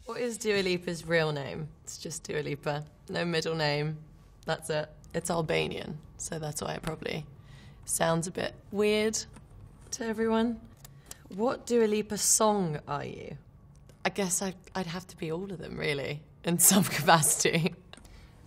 What is Dua Lipa's real name? It's just Dua Lipa. No middle name. That's it. It's Albanian, so that's why it probably sounds a bit weird to everyone. What Dua Lipa song are you? I guess I'd have to be all of them, really, in some capacity.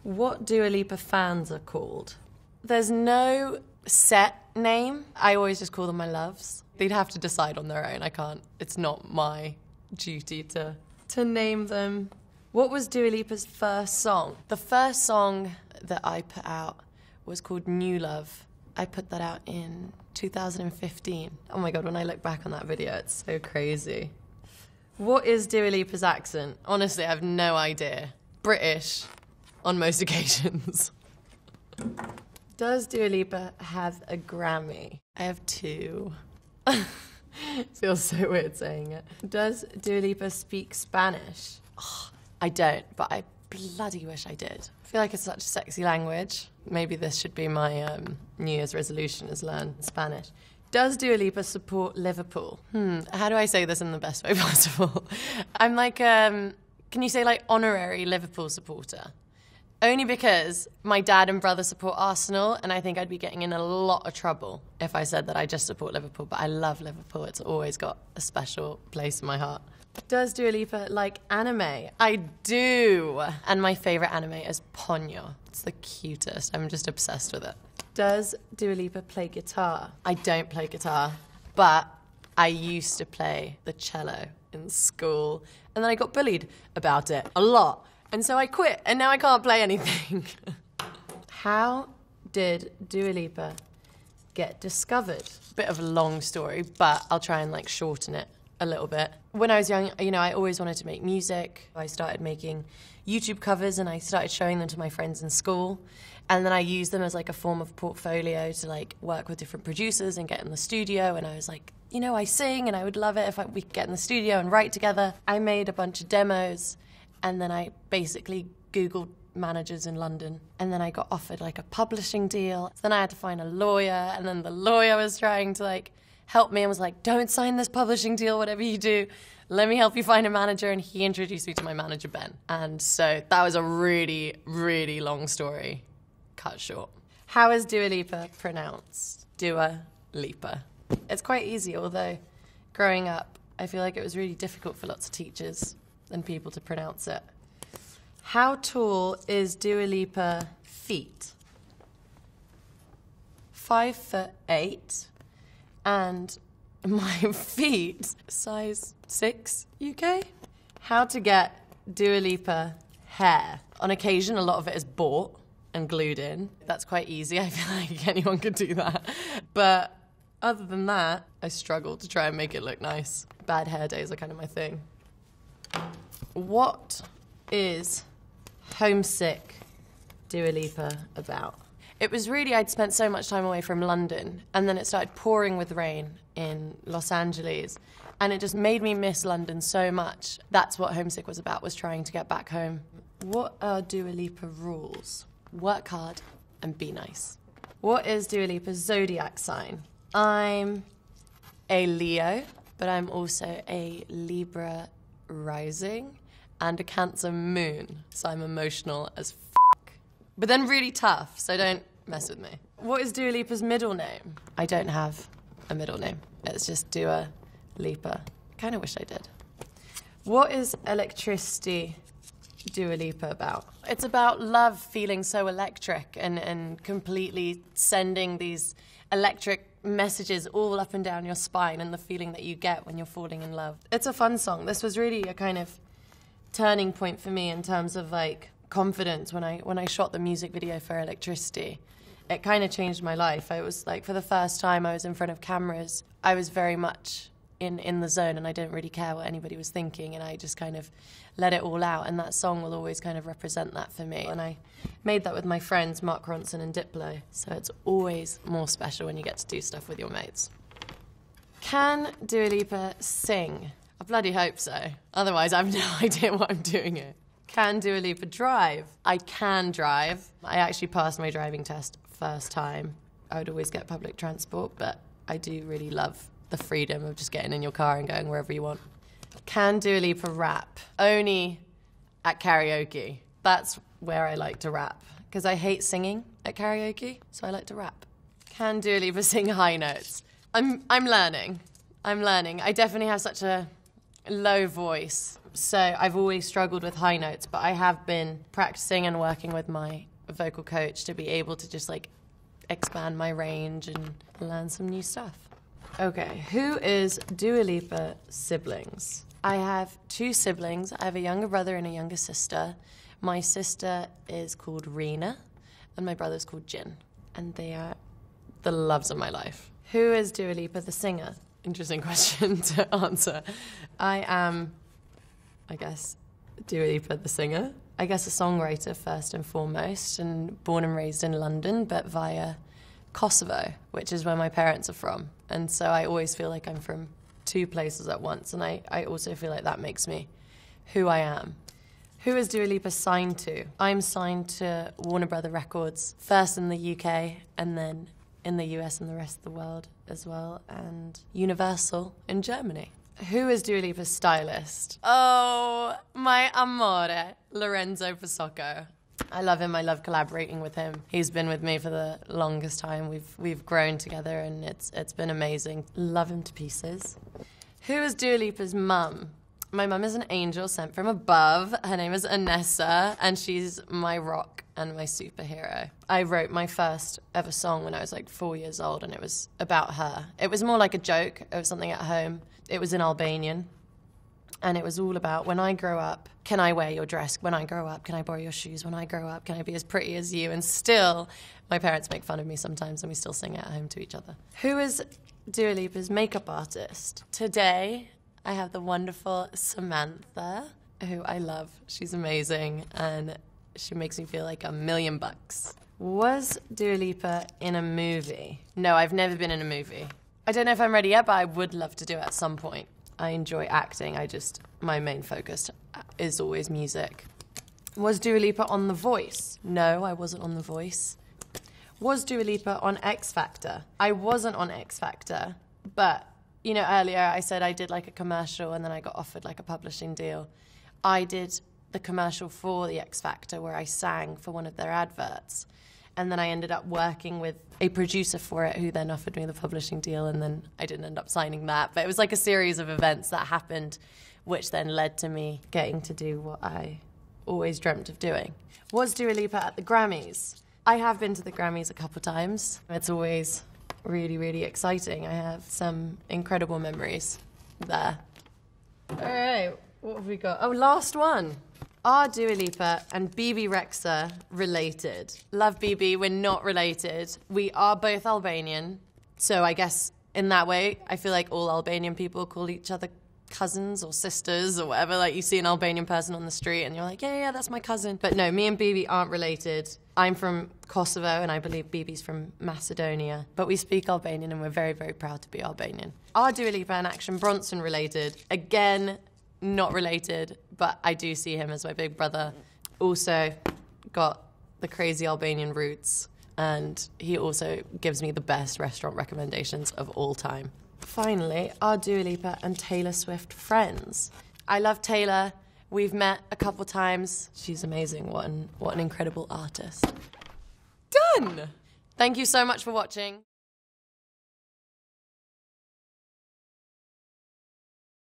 What Dua Lipa fans are called? There's no set name. I always just call them my loves. They'd have to decide on their own. I can't. It's not my duty to name them. What was Dua Lipa's first song? The first song that I put out was called New Love. I put that out in 2015. Oh my God, when I look back on that video, it's so crazy. What is Dua Lipa's accent? Honestly, I have no idea. British, on most occasions. Does Dua Lipa have a Grammy? I have 2. Feels so weird saying it. Does Dua Lipa speak Spanish? Oh, I don't, but I bloody wish I did. I feel like it's such a sexy language. Maybe this should be my New Year's resolution, is learn Spanish. Does Dua Lipa support Liverpool? How do I say this in the best way possible? I'm like, can you say like honorary Liverpool supporter? Only because my dad and brother support Arsenal, and I think I'd be getting in a lot of trouble if I said that I just support Liverpool, but I love Liverpool. It's always got a special place in my heart. Does Dua Lipa like anime? I do. And my favourite anime is Ponyo. It's the cutest. I'm just obsessed with it. Does Dua Lipa play guitar? I don't play guitar, but I used to play the cello in school, and then I got bullied about it a lot. And so I quit, and now I can't play anything. How did Dua Lipa get discovered? Bit of a long story, but I'll try and like shorten it a little bit. When I was young, I always wanted to make music. I started making YouTube covers, and I started showing them to my friends in school. And then I used them as like a form of portfolio to like work with different producers and get in the studio. And I was like, I sing, and I would love it if we could get in the studio and write together. I made a bunch of demos. And then I basically Googled managers in London. And then I got offered like a publishing deal. So then I had to find a lawyer. And then the lawyer was trying to like help me and was like, don't sign this publishing deal, whatever you do. Let me help you find a manager. And he introduced me to my manager, Ben. And so that was a really, really long story cut short. How is Dua Lipa pronounced? Dua Lipa. It's quite easy, although growing up, I feel like it was really difficult for lots of teachers and people to pronounce it. How tall is Dua Lipa feet? 5'8", and my feet size 6 UK. How to get Dua Lipa hair? On occasion, a lot of it is bought and glued in. That's quite easy. I feel like anyone could do that. But other than that, I struggle to try and make it look nice. Bad hair days are kind of my thing. What is homesick Dua Lipa about? It was really, I'd spent so much time away from London, and then it started pouring with rain in Los Angeles, and it just made me miss London so much. That's what homesick was about, was trying to get back home. What are Dua Lipa rules? Work hard and be nice. What is Dua Lipa's zodiac sign? I'm a Leo, but I'm also a Libra rising and a Cancer moon, so I'm emotional as f***, but then really tough, so don't mess with me. What is Dua Lipa's middle name? I don't have a middle name. It's just Dua Lipa. Kind of wish I did. What is Electricity Dua Lipa about? It's about love feeling so electric and completely sending these electric messages all up and down your spine, and the feeling that you get when you're falling in love. It's a fun song. This was really a kind of turning point for me in terms of like confidence when I shot the music video for Electricity. It kind of changed my life. I was like, for the first time I was in front of cameras, I was very much in the zone, and I didn't really care what anybody was thinking, and I just kind of let it all out, and that song will always kind of represent that for me. And I made that with my friends Mark Ronson and Diplo, so it's always more special when you get to do stuff with your mates. Can Dua Lipa sing? I bloody hope so. Otherwise, I have no idea what I'm doing here. Can Dua Lipa drive? I can drive. I actually passed my driving test first time. I would always get public transport, but I do really love the freedom of just getting in your car and going wherever you want. Can Dua Lipa rap? Only at karaoke. That's where I like to rap. Because I hate singing at karaoke, so I like to rap. Can Dua Lipa sing high notes? I'm learning. I definitely have such a low voice, so I've always struggled with high notes, but I have been practicing and working with my vocal coach to be able to just like expand my range and learn some new stuff. Okay, who is Dua Lipa's siblings? I have 2 siblings. I have a younger brother and a younger sister. My sister is called Rena, and my brother's called Jin, and they are the loves of my life. Who is Dua Lipa the singer? Interesting question to answer. I am, I guess, Dua Lipa the singer. I guess a songwriter first and foremost, and born and raised in London, but via Kosovo, which is where my parents are from. And so I always feel like I'm from 2 places at once, and I also feel like that makes me who I am. Who is Dua Lipa signed to? I'm signed to Warner Brother Records, first in the UK, and then in the US and the rest of the world as well, and Universal in Germany. Who is Dua Lipa's stylist? Oh, my amore, Lorenzo Pasocco. I love him. I love collaborating with him. He's been with me for the longest time. We've grown together, and it's been amazing. Love him to pieces. Who is Dua Lipa's mum? My mum is an angel sent from above. Her name is Anessa, and she's my rock and my superhero. I wrote my first ever song when I was like 4 years old, and it was about her. It was more like a joke. It was something at home. It was in Albanian, and it was all about, when I grow up, can I wear your dress? When I grow up, can I borrow your shoes? When I grow up, can I be as pretty as you? And still, my parents make fun of me sometimes, and we still sing it at home to each other. Who is Dua Lipa's makeup artist? Today, I have the wonderful Samantha, who I love. She's amazing, and she makes me feel like $1,000,000. Was Dua Lipa in a movie? No, I've never been in a movie. I don't know if I'm ready yet, but I would love to do it at some point. I enjoy acting. My main focus is always music. Was Dua Lipa on The Voice? No, I wasn't on The Voice. Was Dua Lipa on X Factor? I wasn't on X Factor, but you know, earlier I said I did like a commercial and then I got offered like a publishing deal. I did the commercial for the X Factor where I sang for one of their adverts. And then I ended up working with a producer for it who then offered me the publishing deal, and then I didn't end up signing that. But it was like a series of events that happened which then led to me getting to do what I always dreamt of doing. Was Dua Lipa at the Grammys? I have been to the Grammys a couple times. It's always really, really exciting. I have some incredible memories there. All right, what have we got? Oh, last one. Are Dua Lipa and BB Rexha related? Love BB, we're not related. We are both Albanian, so I guess in that way, I feel like all Albanian people call each other cousins or sisters or whatever. Like you see an Albanian person on the street and you're like, yeah, that's my cousin. But no, me and BB aren't related. I'm from Kosovo and I believe BB's from Macedonia. But we speak Albanian and we're very, very proud to be Albanian. Are Dua Lipa and Action Bronson related? Again, not related, but I do see him as my big brother. Also got the crazy Albanian roots, and he also gives me the best restaurant recommendations of all time. Finally, are Dua Lipa and Taylor Swift friends? I love Taylor. We've met a couple times. She's amazing. What an incredible artist. Done! Thank you so much for watching.